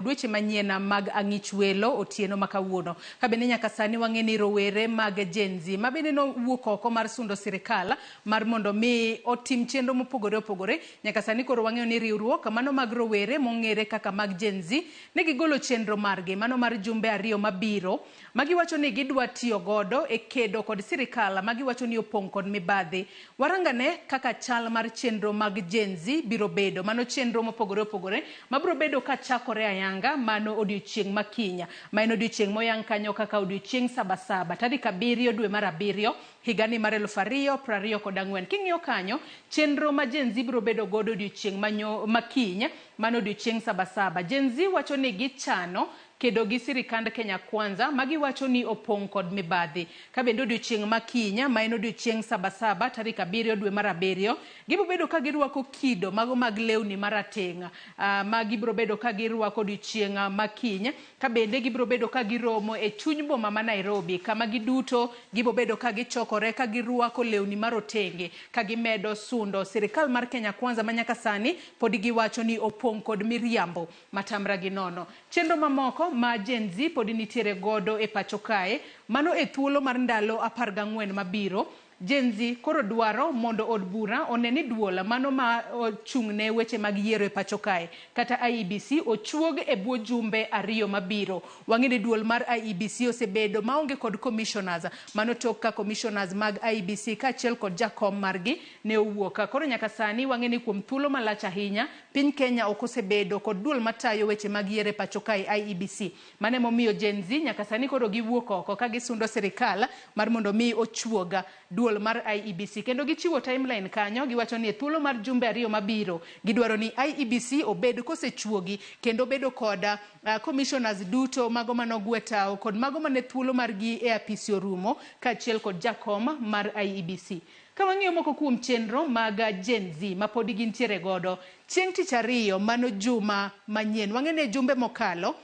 Dweche manyien mag ang'ich welo otieno makawuono. Kabende nyaka sani wang'eni rowere mag Gen Z mabende no wuok oko mar sundo sirikal mar mondo mi otim chenro mopogore opogore. Nyaka sani koro wang'eyo ni riwruok mano mag rowere mong'ere kaka mag Gen Z ne gigolo chenro margi mano mar jumbe 2 mabiro magiwacho ni gidwa tiyo godo e kedo kod sirikal magiwacho ni opong' kod mibadhi. Warangane kaka chal mar chenro mag Gen Z biro bedo mano chenro mopogore opogore mabiro bedo ka chakore ayanga mano odiochieng' makinya maeno odiochieng' moyang kanyo kaka odiochieng' Sabasaba tarik 7 dwe mar 7 higani mar 2024. King'iyo kanyo chenro ma Gen Z biro bedo godo odiochieng' makinya mano odiochieng' Sabasaba. Gen Z wacho ni gichano kedo gi sirikand Kenya Kwanza magiwacho ni opong' kod mibadhi. Kabende odiochieng' makinya maen odiochieng' Sabasaba tarik 7 dwe mar 7 gibiro bedo ka girwako kido mago mag lewni marateng' magibiro bedo ka girwako odiochieng' makinya. Kabende gibiro bedo ka giromo e chuny boma ma Nairobi kama giduto gibiro bedo ka gichokore ka girwako lewni marotenge ka gimedo sundo sirikal mar Kenya Kwanza manyaka sani pod giwacho ni opong' kod miriambo matamra gi nono. Chenro mamoko ma Gen Z pod nitiere godo e pacho kae mano e thuolo mar ndalo 14 mabiro. Gen Z koro dwaro mondo od bura oneni duola mano ma ochung'ne weche mag yiero e pacho kae kata IEBC ochuog e bwo jumbe 2 mabiro. Wang'eni duol mar IEBC osebedo maonge kod commissioners mano tok ka commissioners mag IEBC kaachiel kod jakom margi ne owuok. Koro nyaka sani wang'eni kuom thuolo malach ahinya piny Kenya ok osebedo kod duol matayo weche mag yiero e pacho kae IEBC. Mane momiyo Gen Z nyaka sani koro giwuok oko ka gisundo sirikal mar mondo mi ochuoga duol mar IEBC kendo gichiwo timeline kanyo giwacho ni thuolo mar jumbe 2 mabiro gidwaro ni IEBC obed kosechuogi kendo bedo koda commissioners duto mago manogwetao kod mago mane thuolo margi e apisi orumo kaachiel kod jakom mar IEBC. Kama ng'iyo moko kuom chenro mag Gen Z ma pod gintiere godo chieng' tich 2 mano juma manyien wang'ene jumbe mokalo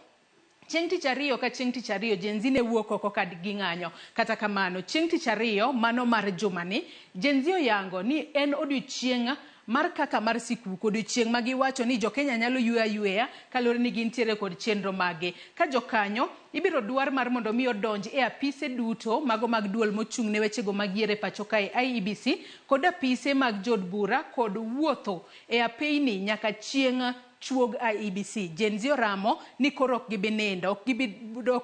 chieng' tich 2 ka chieng' tich 2 Gen Z ne wuok oko kad ging'anyo. Kata kamano chieng' tich 2 mano mar jumani Gen Z oyango ni en odiochieng' mar kaka mar sikuku odiochieng' ma giwacho ni jo Kenya nyalo yueya kalore ni gintiere kod chenro mage ka jokanyo ibiro dwar mar mondo mi odonj e apise duto mago mag duol mochung'ne wechego mag yiero e pacho kae IEBC kod apise mag jod bura kod wuotho e apeyni nyaka chieng' chuog IEBC. Gen Z oramo ni koro ok gibi nindo, ok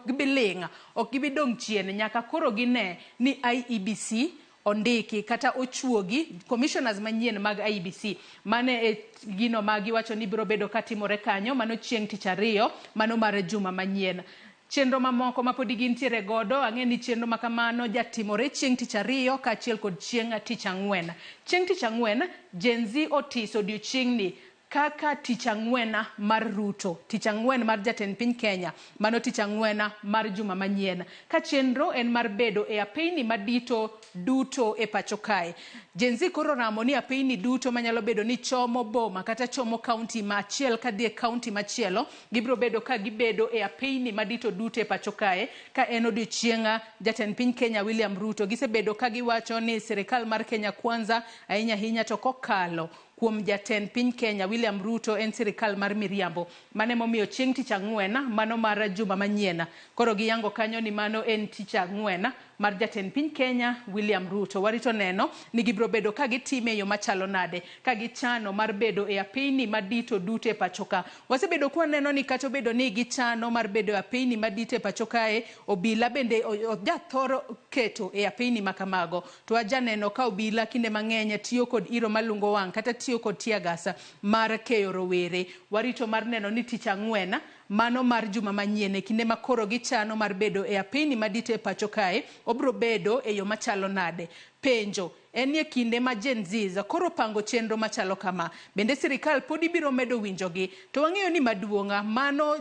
gibi ling', ok gibi dong' chien nyaka koro gine ni IEBC ondiki kata ochuogi commissioners manyien mag IEBC mane e gino magi wacho ni biro bedo katimore kanyo mano chieng' tich 2 mano mar juma manyien. Chenro mamoko ma pod gintiere godo ang'eni chenro makamano jatimore chieng' tich 2 kaachiel kod chieng' tich 4. Chieng' tich 4 Gen Z otiso odiochieng'ni kaka tich 4 mar Ruto, tich 4 mar jatend piny Kenya, mano tich 4 mar juma manyien. Ka chenro en mar bedo e apeyni madito duto e pacho kae. Gen Z koro ramo ni apeyni duto manyalo bedo ni chomo boma kata chomo county machiel kadhi e county machielo gibiro bedo ka gibedo e apeyni madito duto e pacho kae ka en odiochieng' jatend piny Kenya William Ruto. Gisebedo ka giwacho ni sirikal mar Kenya Kwanza ahinya to kokalo kuom jatend piny Kenya William Ruto en sirikal mar miriambo. Mane momiyo chieng' tich 4 mano mar juma manyien koro giyango kanyo ni mano en tich 4 mar jatend piny Kenya William Ruto. Warito neno ni gibiro bedo ka gitime yo machalo nade ka gichano mar bedo e apeyni madito duto e pacho ka. Wasebedo kwa neno ni kata bedo ni gichano mar bedo e apeyni madito e pacho kae obila bende ojathoro keto e apeyni makamago to ajaneno ka obila kinde mang'eny tiyo kod iro malungo wang' kata tiyo kod tiagasa mar keyo rowere. Warito mar neno ni tich 4 mano mar juma manyien kinde makoro gichano mar bedo e apeyni madito e pacho kae obro bedo e yo machalo nade. Penjo en ye kinde ma Gen Z koro pango chenro machalo kama bende sirikal pod ibiro medo winjogi to wang'eyo ni maduong'a mano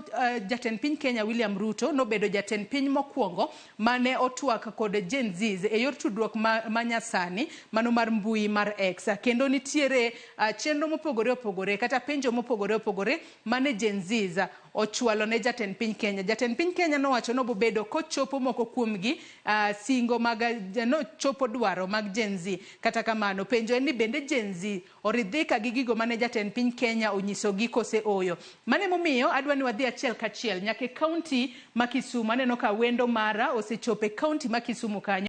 jatend piny Kenya William Ruto nobedo jatend piny mokwongo mane otwak kod Gen Z e yor tudruok manyasani mano mar mbui mar X kendo nitiere chenro mopogore opogore kata penjo mopogore opogore mane Gen Z ochwalo ne jatend piny Kenya. Jatend piny Kenya nowacho no bobedo kochopo moko kuomgi singo mag no chopo dwaro mag Gen Z. Kata kamano penjo en ni bende Gen Z oridhika gi gigo mane jatend piny Kenya onyisogi kose oyo. Mane momiyo adwa ni wadhi achiel kachiel nyaka kaunti ma Kisumu. Aneno ka wendo mara osechope kaunti ma Kisumu kanyo.